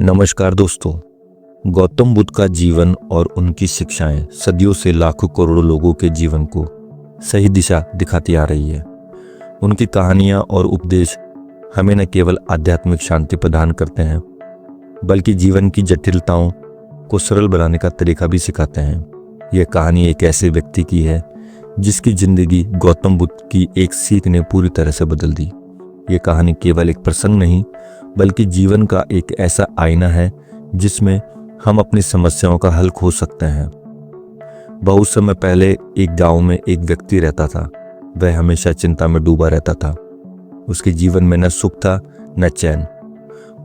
नमस्कार दोस्तों। गौतम बुद्ध का जीवन और उनकी शिक्षाएं सदियों से लाखों करोड़ों लोगों के जीवन को सही दिशा दिखाती आ रही है। उनकी कहानियां और उपदेश हमें न केवल आध्यात्मिक शांति प्रदान करते हैं बल्कि जीवन की जटिलताओं को सरल बनाने का तरीका भी सिखाते हैं। यह कहानी एक ऐसे व्यक्ति की है जिसकी जिंदगी गौतम बुद्ध की एक सीख ने पूरी तरह से बदल दी। ये कहानी केवल एक प्रसंग नहीं बल्कि जीवन का एक ऐसा आईना है जिसमें हम अपनी समस्याओं का हल खोज सकते हैं। बहुत समय पहले एक गांव में एक व्यक्ति रहता था। वह हमेशा चिंता में डूबा रहता था। उसके जीवन में न सुख था न चैन।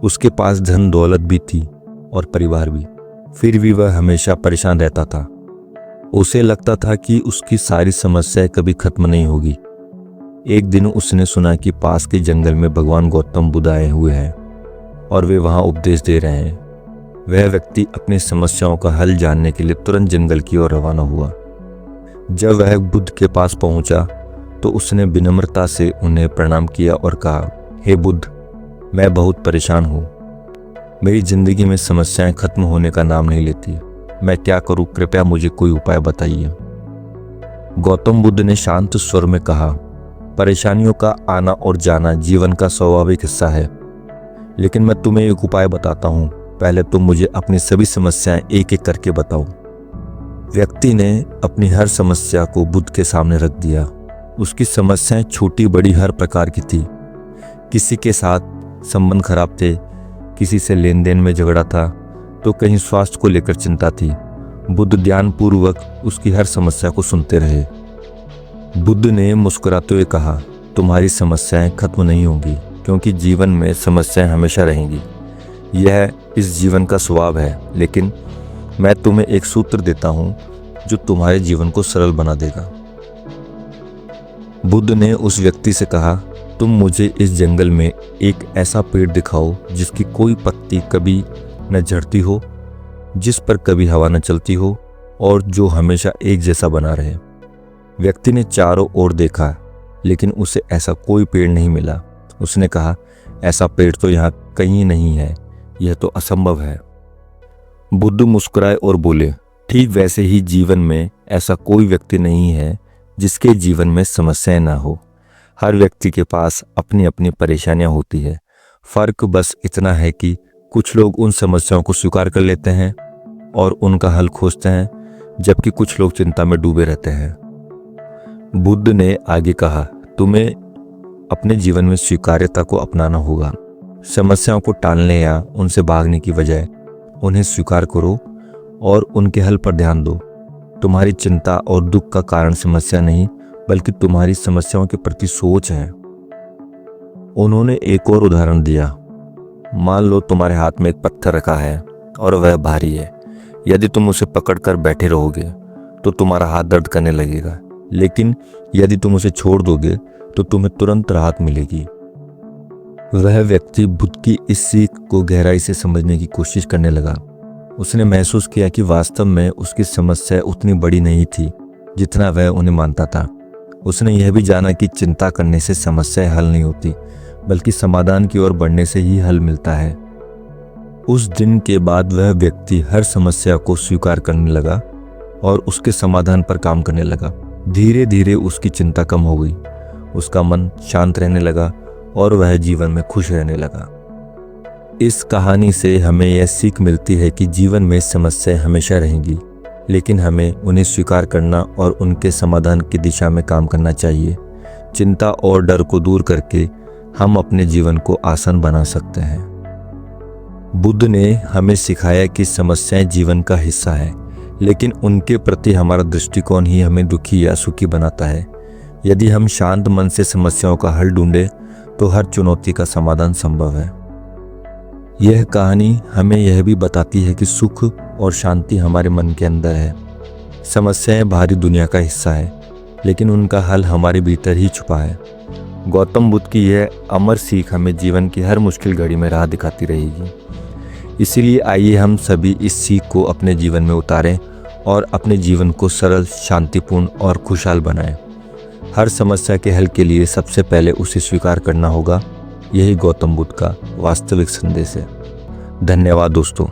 उसके पास धन दौलत भी थी और परिवार भी, फिर भी वह हमेशा परेशान रहता था। उसे लगता था कि उसकी सारी समस्याएं कभी खत्म नहीं होगी। एक दिन उसने सुना कि पास के जंगल में भगवान गौतम बुद्ध आए हुए हैं और वे वहां उपदेश दे रहे हैं। वह व्यक्ति अपनी समस्याओं का हल जानने के लिए तुरंत जंगल की ओर रवाना हुआ। जब वह बुद्ध के पास पहुंचा तो उसने विनम्रता से उन्हें प्रणाम किया और कहा, हे बुद्ध, मैं बहुत परेशान हूँ। मेरी जिंदगी में समस्याएं खत्म होने का नाम नहीं लेती। मैं क्या करूँ? कृपया मुझे कोई उपाय बताइए। गौतम बुद्ध ने शांत स्वर में कहा, परेशानियों का आना और जाना जीवन का स्वाभाविक हिस्सा है, लेकिन मैं तुम्हें एक उपाय बताता हूँ। पहले तुम मुझे अपनी सभी समस्याएं एक एक करके बताओ। व्यक्ति ने अपनी हर समस्या को बुद्ध के सामने रख दिया। उसकी समस्याएं छोटी बड़ी हर प्रकार की थी। किसी के साथ संबंध खराब थे, किसी से लेन देन में झगड़ा था, तो कहीं स्वास्थ्य को लेकर चिंता थी। बुद्ध ध्यानपूर्वक उसकी हर समस्या को सुनते रहे। बुद्ध ने मुस्कुराते हुए कहा, तुम्हारी समस्याएं खत्म नहीं होंगी क्योंकि जीवन में समस्याएं हमेशा रहेंगी। यह इस जीवन का स्वभाव है, लेकिन मैं तुम्हें एक सूत्र देता हूं जो तुम्हारे जीवन को सरल बना देगा। बुद्ध ने उस व्यक्ति से कहा, तुम मुझे इस जंगल में एक ऐसा पेड़ दिखाओ जिसकी कोई पत्ती कभी न झड़ती हो, जिस पर कभी हवा न चलती हो और जो हमेशा एक जैसा बना रहे। व्यक्ति ने चारों ओर देखा, लेकिन उसे ऐसा कोई पेड़ नहीं मिला। उसने कहा, ऐसा पेड़ तो यहाँ कहीं नहीं है, यह तो असंभव है। बुद्ध मुस्कुराए और बोले, ठीक वैसे ही जीवन में ऐसा कोई व्यक्ति नहीं है जिसके जीवन में समस्याएं ना हो। हर व्यक्ति के पास अपनी अपनी परेशानियां होती है। फर्क बस इतना है कि कुछ लोग उन समस्याओं को स्वीकार कर लेते हैं और उनका हल खोजते हैं, जबकि कुछ लोग चिंता में डूबे रहते हैं। बुद्ध ने आगे कहा, तुम्हें अपने जीवन में स्वीकार्यता को अपनाना होगा। समस्याओं को टालने या उनसे भागने की बजाय उन्हें स्वीकार करो और उनके हल पर ध्यान दो। तुम्हारी चिंता और दुख का कारण समस्या नहीं बल्कि तुम्हारी समस्याओं के प्रति सोच है। उन्होंने एक और उदाहरण दिया। मान लो तुम्हारे हाथ में एक पत्थर रखा है और वह भारी है। यदि तुम उसे पकड़कर बैठे रहोगे तो तुम्हारा हाथ दर्द करने लगेगा, लेकिन यदि तुम उसे छोड़ दोगे तो तुम्हें तुरंत राहत मिलेगी। वह व्यक्ति बुद्ध की इस सीख को गहराई से समझने की कोशिश करने लगा। उसने महसूस किया कि वास्तव में उसकी समस्या उतनी बड़ी नहीं थी जितना वह उन्हें मानता था। उसने यह भी जाना कि चिंता करने से समस्याएं हल नहीं होती बल्कि समाधान की ओर बढ़ने से ही हल मिलता है। उस दिन के बाद वह व्यक्ति हर समस्या को स्वीकार करने लगा और उसके समाधान पर काम करने लगा। धीरे धीरे उसकी चिंता कम हो गई, उसका मन शांत रहने लगा और वह जीवन में खुश रहने लगा। इस कहानी से हमें यह सीख मिलती है कि जीवन में समस्याएं हमेशा रहेंगी, लेकिन हमें उन्हें स्वीकार करना और उनके समाधान की दिशा में काम करना चाहिए। चिंता और डर को दूर करके हम अपने जीवन को आसान बना सकते हैं। बुद्ध ने हमें सिखाया कि समस्याएं जीवन का हिस्सा है, लेकिन उनके प्रति हमारा दृष्टिकोण ही हमें दुखी या सुखी बनाता है। यदि हम शांत मन से समस्याओं का हल ढूंढें तो हर चुनौती का समाधान संभव है। यह कहानी हमें यह भी बताती है कि सुख और शांति हमारे मन के अंदर है। समस्याएं बाहरी दुनिया का हिस्सा है, लेकिन उनका हल हमारे भीतर ही छुपा है। गौतम बुद्ध की यह अमर सीख हमें जीवन की हर मुश्किल घड़ी में राह दिखाती रहेगी। इसीलिए आइए हम सभी इस सीख को अपने जीवन में उतारें और अपने जीवन को सरल, शांतिपूर्ण और खुशहाल बनाएं। हर समस्या के हल के लिए सबसे पहले उसे स्वीकार करना होगा। यही गौतम बुद्ध का वास्तविक संदेश है। धन्यवाद दोस्तों।